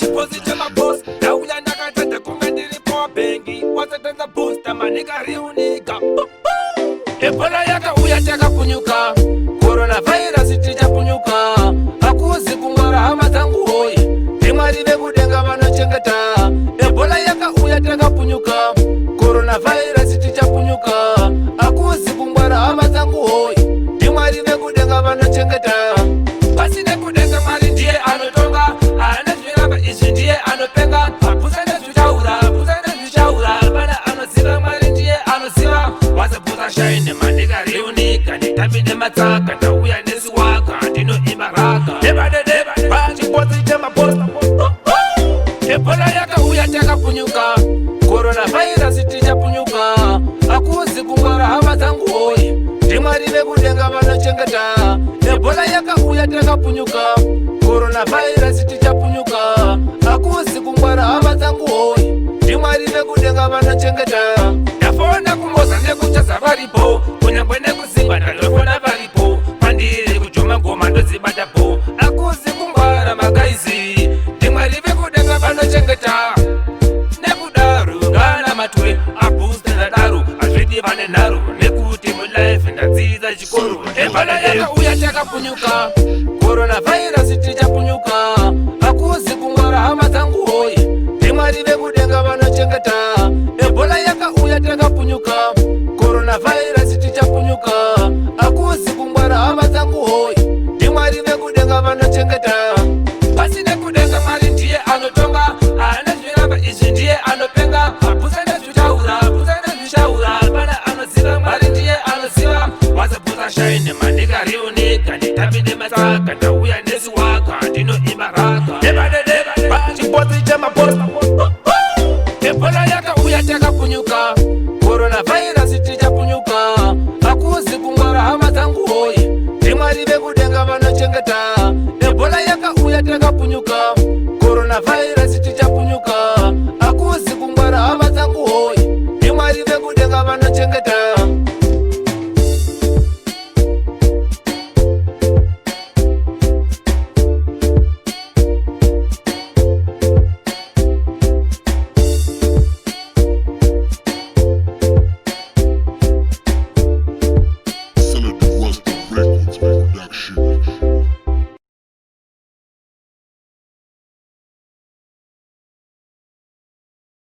Pachiposite maboss, dauya nakatata kunga ndiri power bangi. Wasatanza booster manika riunika. Ebola yakauya takapunyuka, coronavirus tichapunyuka. Akuzi kungwara hama dzangu hoyi, ndimwari vekudenga vanochengeta. Ebola yakauya takapunyuka, coronavirus tichapunyuka. Akuzi kungwara hama dzangu hoyi, ndimwari vekudenga vanochengeta. Pasine kudenga Mwari ndiye anotonga, haana zviramba izvi ndiye anopenga. Apusane zvichaura, pana anoziva Mwari ndiye anoziva. Wasapusa shaine manika riunika, nditambi nematsaka, ndauya nesiwaka, ndinoimba raka. Deba, pachiposite maposta. Ebola yakauya takapunyuka, coronavirus tichapunyuka. Akuzi kungwara hama dzangu hoyi, ndimwari vekudenga vanochengeta. Ebola yakauya takapunyuka, coronavirus tichapunyuka. Akuzi kungwara hama dzangu hoyi, ndimwari vekudenga vanochengeta. Ndafona kumoza nekuchaza varipo, kunyangwe nekusimba ndandofona varipo. Pandiri kujoma ngoma ndozibatapo, akuzi kungwara magaizi, ndimwari vekudenga vanochengeta. Nekudaro ngana matwe abooster ndadaro, azvidi vane nharo nekuti mulife ndadzidza chikoro. Ebola yakauya takapunyuka, coronavirus tichapunyuka. Akuzi kungwara hama dzangu hoyi, ndimwari vekudenga vanochengeta. Ebola yakauya takapunyuka, coronavirus tichapunyuka. Akuzi kungwara hama dzangu hoyi, ndimwari vekudenga vanochengeta. Pasine kudenga Mwari ndiye anotonga, haana zviramba izvi ndiye anopenga. Apusane zvichaura, pana anoziva Mwari ndiye anoziva. Wasapusa shaine manika riunika, nditambi nematsaka, ndauya nesiwaka, ndinoimba raka. Deba, pachiposite maposta. Ebola yakauya takapunyuka, coronavirus tichapunyuka. Akuzi kungwara hama dzangu hoyi, ndimwari vekudenga vanochengeta. Ebola yakauya takapunyuka, coronavirus tichapunyuka. Akuzi kungwara hama dzangu hoyi, ndimwari vekudenga vanochengeta.